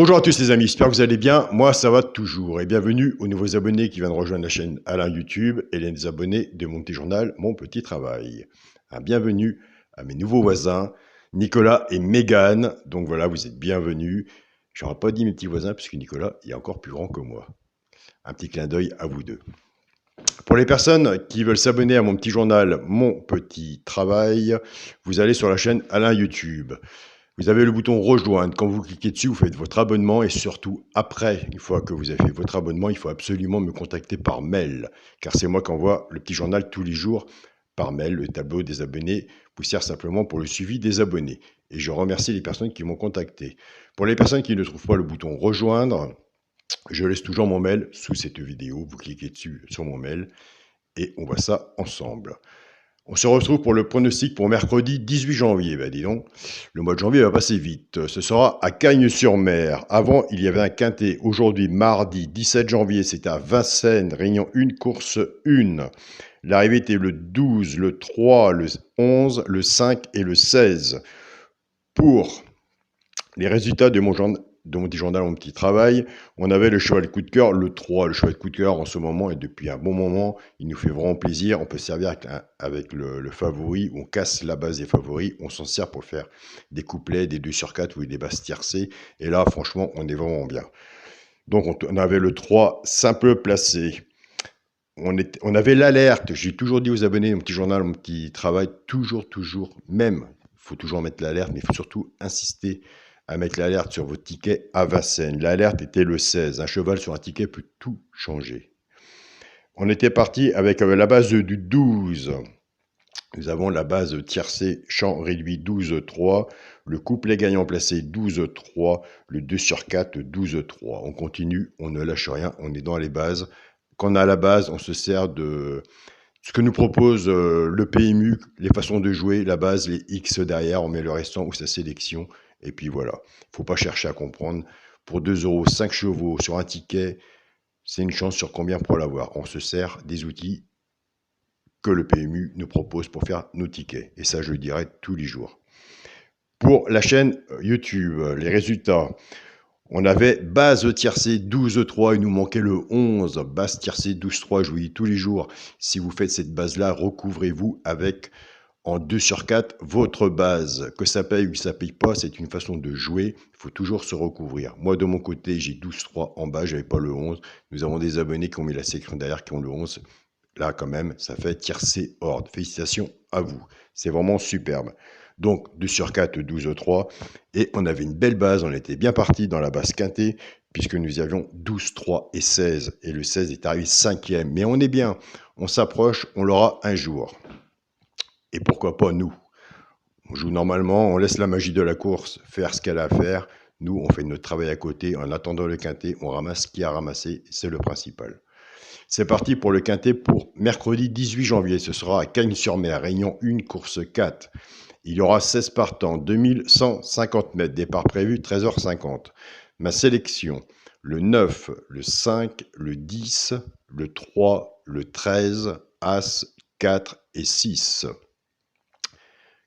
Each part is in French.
Bonjour à tous les amis, j'espère que vous allez bien. Moi, ça va toujours. Et bienvenue aux nouveaux abonnés qui viennent rejoindre la chaîne Alain YouTube et les abonnés de mon petit journal Mon Petit Travail. Bienvenue à mes nouveaux voisins, Nicolas et Mégane. Donc voilà, vous êtes bienvenus. Je n'aurais pas dit mes petits voisins puisque Nicolas est encore plus grand que moi. Un petit clin d'œil à vous deux. Pour les personnes qui veulent s'abonner à mon petit journal Mon Petit Travail, vous allez sur la chaîne Alain YouTube. Vous avez le bouton rejoindre. Quand vous cliquez dessus, vous faites votre abonnement et surtout, après, une fois que vous avez fait votre abonnement, il faut absolument me contacter par mail. Car c'est moi qui envoie le petit journal tous les jours par mail. Le tableau des abonnés vous sert simplement pour le suivi des abonnés. Et je remercie les personnes qui m'ont contacté. Pour les personnes qui ne trouvent pas le bouton rejoindre, je laisse toujours mon mail sous cette vidéo. Vous cliquez dessus sur mon mail et on voit ça ensemble. On se retrouve pour le pronostic pour mercredi 18 janvier. Ben dis donc, le mois de janvier va passer vite. Ce sera à Cagnes-sur-Mer. Avant, il y avait un quintet. Aujourd'hui, mardi 17 janvier, c'était à Vincennes, Réunion 1, course 1. L'arrivée était le 12, le 3, le 11, le 5 et le 16. Pour les résultats de mon petit journal, mon petit travail, on avait le cheval coup de cœur, le 3. Le cheval coup de cœur, en ce moment, et depuis un bon moment, il nous fait vraiment plaisir. On peut se servir avec le favori, on casse la base des favoris, on s'en sert pour faire des couplets, des 2 sur 4 ou des bases tiercées. Et là, franchement, on est vraiment bien. Donc, on avait le 3 simple placé. On avait l'alerte. J'ai toujours dit aux abonnés, mon petit journal, mon petit travail, toujours, même, il faut toujours mettre l'alerte, mais il faut surtout insister à mettre l'alerte sur votre ticket à Vincennes. L'alerte était le 16. Un cheval sur un ticket peut tout changer. On était parti avec la base du 12. Nous avons la base tiercée, champ réduit 12-3, le couplet gagnant placé 12-3, le 2 sur 4 12-3. On continue, on ne lâche rien, on est dans les bases. Quand on a la base, on se sert de ce que nous propose le PMU, les façons de jouer, la base, les X derrière, on met le restant ou sa sélection. Et puis voilà, il ne faut pas chercher à comprendre. Pour 2 €, 5 chevaux sur un ticket, c'est une chance sur combien pour l'avoir. On se sert des outils que le PMU nous propose pour faire nos tickets. Et ça, je le dirai tous les jours. Pour la chaîne YouTube, les résultats. On avait base tiercée 12-3, il nous manquait le 11, base tiercée 12-3, je vous dis tous les jours, si vous faites cette base-là, recouvrez-vous avec, en 2 sur 4, votre base. Que ça paye ou que ça paye pas, c'est une façon de jouer, il faut toujours se recouvrir. Moi, de mon côté, j'ai 12-3 en bas, j'avais pas le 11. Nous avons des abonnés qui ont mis la séquence derrière, qui ont le 11. Là, quand même, ça fait tiercé ordre. Félicitations à vous. C'est vraiment superbe. Donc, 2 sur 4, 12-3. Et on avait une belle base. On était bien parti dans la base quintée, puisque nous avions 12, 3 et 16. Et le 16 est arrivé 5e. Mais on est bien. On s'approche. On l'aura un jour. Et pourquoi pas nous? On joue normalement. On laisse la magie de la course faire ce qu'elle a à faire. Nous, on fait notre travail à côté. En attendant le quintet, on ramasse ce qu'il y a à ramasser. C'est le principal. C'est parti pour le quintet pour mercredi 18 janvier. Ce sera à Cagnes-sur-Mer, Réunion 1, course 4. Il y aura 16 partants, 2150 mètres, départ prévu 13h50. Ma sélection, le 9, le 5, le 10, le 3, le 13, As, 4 et 6.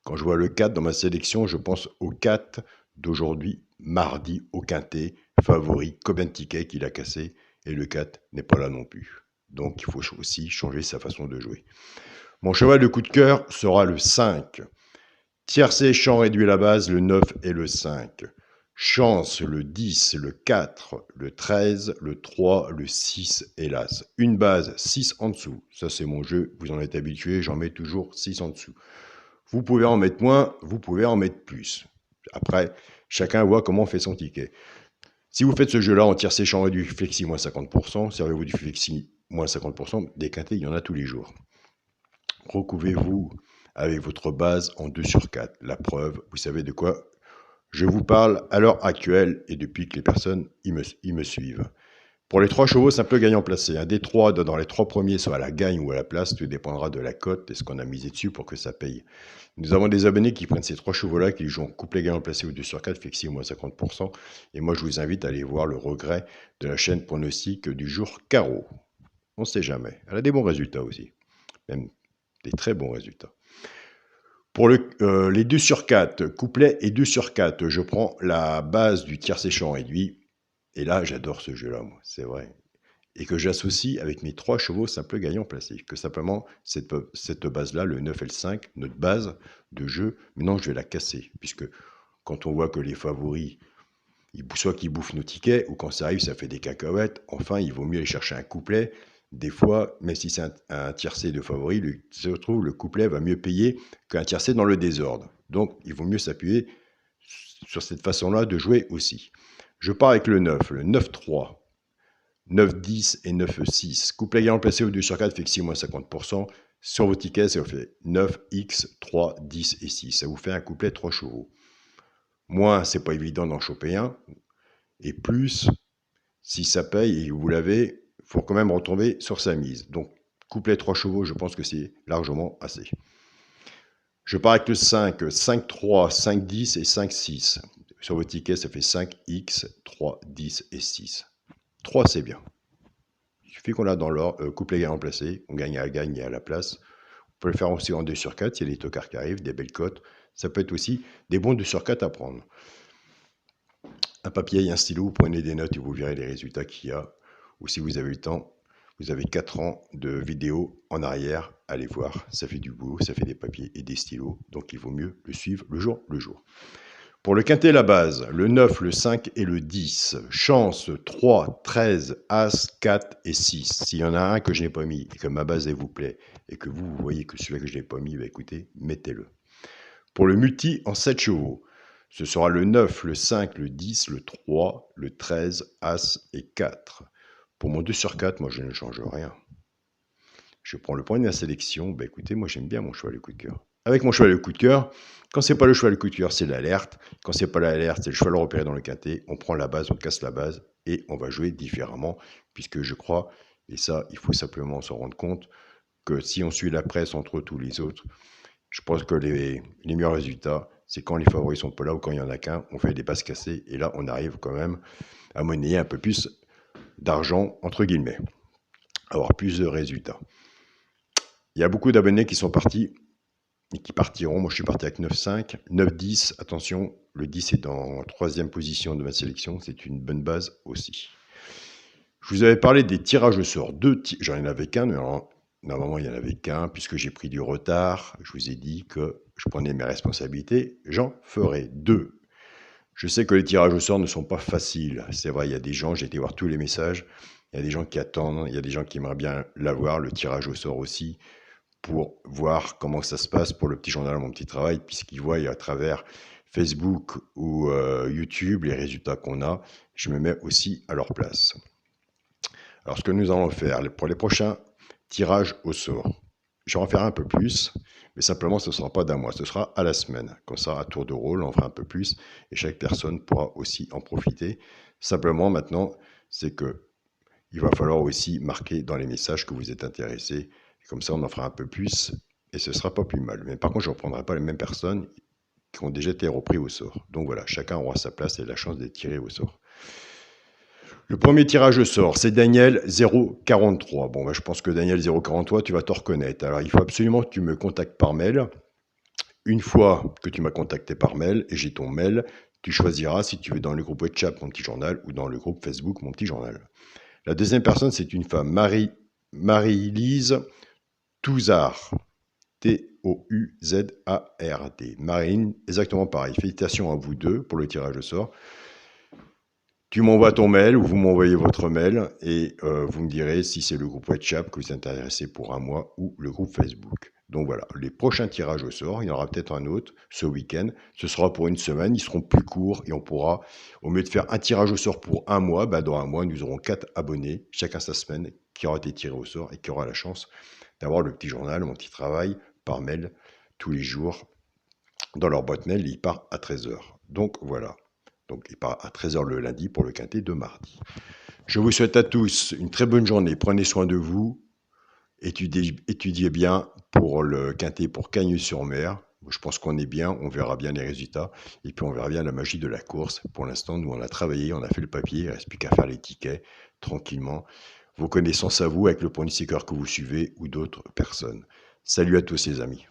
Quand je vois le 4 dans ma sélection, je pense au 4 d'aujourd'hui, mardi, au quintet, favori, combien de tickets qu'il a cassé, et le 4 n'est pas là non plus. Donc, il faut aussi changer sa façon de jouer. Mon cheval de coup de cœur sera le 5. Tiercé, champ réduit à la base, le 9 et le 5. Chance, le 10, le 4, le 13, le 3, le 6 et l'As. Une base, 6 en dessous. Ça, c'est mon jeu. Vous en êtes habitué, j'en mets toujours 6 en dessous. Vous pouvez en mettre moins, vous pouvez en mettre plus. Après, chacun voit comment on fait son ticket. Si vous faites ce jeu-là en tiercé, champ réduit, flexi, moins 50%, servez-vous du flexi, moins 50%, des quintés, il y en a tous les jours. Recouvrez-vous avec votre base en 2 sur 4. La preuve, vous savez de quoi je vous parle à l'heure actuelle et depuis que les personnes me suivent. Pour les 3 chevaux, simple gagnant placé. Un des 3 dans les 3 premiers, soit à la gagne ou à la place, tout dépendra de la cote et ce qu'on a misé dessus pour que ça paye. Nous avons des abonnés qui prennent ces 3 chevaux-là, qui jouent couplet gagnant placé ou 2 sur 4, flexi au moins 50%. Et moi, je vous invite à aller voir le regret de la chaîne pronostic du jour carreau. On ne sait jamais. Elle a des bons résultats aussi. Même des très bons résultats. Pour les 2 sur 4, couplet et 2 sur 4, je prends la base du tiercé champ réduit. Et là, j'adore ce jeu-là, moi, c'est vrai. Et que j'associe avec mes 3 chevaux simples gagnants placés. Que simplement, cette base-là, le 9 et le 5, notre base de jeu, maintenant je vais la casser. Puisque quand on voit que les favoris, soit qu'ils bouffent nos tickets, ou quand ça arrive, ça fait des cacahuètes, enfin, il vaut mieux aller chercher un couplet. Des fois, même si c'est un tiercé de favoris, se retrouve le couplet va mieux payer qu'un tiercé dans le désordre. Donc, il vaut mieux s'appuyer sur cette façon-là de jouer aussi. Je pars avec le 9, le 9-3. 9-10 et 9-6. Couplet gagnant placé au 2 sur 4 fait que 6 moins 50%. Sur vos tickets, ça vous fait 9x, 3, 10 et 6. Ça vous fait un couplet 3 chevaux. Moins, c'est pas évident d'en choper un. Et plus, si ça paye et vous l'avez, il faut quand même retomber sur sa mise. Donc, couplet 3 chevaux, je pense que c'est largement assez. Je pars avec le 5, 5-3, 5-10 et 5-6. Sur vos tickets, ça fait 5x, 3, 10 et 6. 3, c'est bien. Il suffit qu'on l'a dans l'ordre, couplet gagnant placé, on gagne à la place. On peut le faire aussi en 2 sur 4, s'il y a des tocards qui arrivent, des belles cotes. Ça peut être aussi des bons 2 sur 4 à prendre. Un papier et un stylo, vous prenez des notes et vous verrez les résultats qu'il y a. Ou si vous avez le temps, vous avez 4 ans de vidéos en arrière, allez voir, ça fait du boulot, ça fait des papiers et des stylos, donc il vaut mieux le suivre le jour le jour. Pour le quintet, la base, le 9, le 5 et le 10. Chance 3, 13, As, 4 et 6. S'il y en a un que je n'ai pas mis et que ma base elle vous plaît et que vous voyez que celui-là que je n'ai pas mis, bah écoutez, mettez-le. Pour le multi en 7 chevaux, ce sera le 9, le 5, le 10, le 3, le 13, As et 4. Pour mon 2 sur 4, moi je ne change rien. Je prends le point de la sélection. Bah écoutez, moi j'aime bien mon cheval de coup de cœur. Avec mon cheval de coup de cœur, quand c'est pas le cheval de coup de cœur, c'est l'alerte. Quand c'est pas l'alerte, c'est le cheval repéré dans le quintet. On prend la base, on casse la base et on va jouer différemment. Puisque je crois, et ça, il faut simplement s'en rendre compte, que si on suit la presse entre tous les autres, je pense que les meilleurs résultats, c'est quand les favoris sont pas là ou quand il y en a qu'un, on fait des passes cassées. Et là, on arrive quand même à monnayer un peu plus d'argent, entre guillemets, avoir plus de résultats. Il y a beaucoup d'abonnés qui sont partis et qui partiront. Moi, je suis parti avec 9-5, 9-10. Attention, le 10 est en 3e position de ma sélection. C'est une bonne base aussi. Je vous avais parlé des tirages au sort. J'en avais qu'un, mais normalement, il n'y en avait qu'un, puisque j'ai pris du retard. Je vous ai dit que je prenais mes responsabilités. J'en ferai 2. Je sais que les tirages au sort ne sont pas faciles. C'est vrai, il y a des gens, j'ai été voir tous les messages. Il y a des gens qui attendent. Il y a des gens qui aimeraient bien l'avoir, le tirage au sort aussi, pour voir comment ça se passe pour le petit journal Mon Petit Travail, puisqu'ils voient à travers Facebook ou YouTube les résultats qu'on a. Je me mets aussi à leur place. Alors, ce que nous allons faire pour les prochains tirages au sort, je vais en faire un peu plus, mais simplement, ce ne sera pas d'un mois, ce sera à la semaine. Comme ça, à tour de rôle, on fera un peu plus, et chaque personne pourra aussi en profiter. Simplement, maintenant, c'est que il va falloir aussi marquer dans les messages que vous êtes intéressé. Comme ça, on en fera un peu plus et ce ne sera pas plus mal. Mais par contre, je ne reprendrai pas les mêmes personnes qui ont déjà été repris au sort. Donc voilà, chacun aura sa place et la chance d'être tiré au sort. Le premier tirage au sort, c'est Daniel 043. Bon, je pense que Daniel 043, tu vas te reconnaître. Alors, il faut absolument que tu me contactes par mail. Une fois que tu m'as contacté par mail et j'ai ton mail, tu choisiras si tu veux dans le groupe WhatsApp Mon Petit Journal ou dans le groupe Facebook Mon Petit Journal. La deuxième personne, c'est une femme, Marie-Lise Touzard. T-O-U-Z-A-R-D. Marine, exactement pareil. Félicitations à vous deux pour le tirage au sort. Tu m'envoies ton mail ou vous m'envoyez votre mail et vous me direz si c'est le groupe WhatsApp que vous êtes intéressé pour un mois ou le groupe Facebook. Donc voilà, les prochains tirages au sort, il y en aura peut-être un autre ce week-end. Ce sera pour une semaine, ils seront plus courts et on pourra, au lieu de faire un tirage au sort pour un mois, dans un mois, nous aurons 4 abonnés, chacun sa semaine, qui aura été tiré au sort et qui aura la chance d'avoir le petit journal, Mon Petit Travail, par mail, tous les jours. Dans leur boîte mail, il part à 13h. Donc voilà. Donc il part à 13h le lundi pour le quintet de mardi. Je vous souhaite à tous une très bonne journée. Prenez soin de vous. Étudiez bien pour le quintet pour Cagnes-sur-Mer. Je pense qu'on est bien, on verra bien les résultats. Et puis on verra bien la magie de la course. Pour l'instant, nous on a travaillé, on a fait le papier. Il ne reste plus qu'à faire les tickets tranquillement. Vos connaissances à vous avec le pronostiqueur que vous suivez ou d'autres personnes. Salut à tous les amis.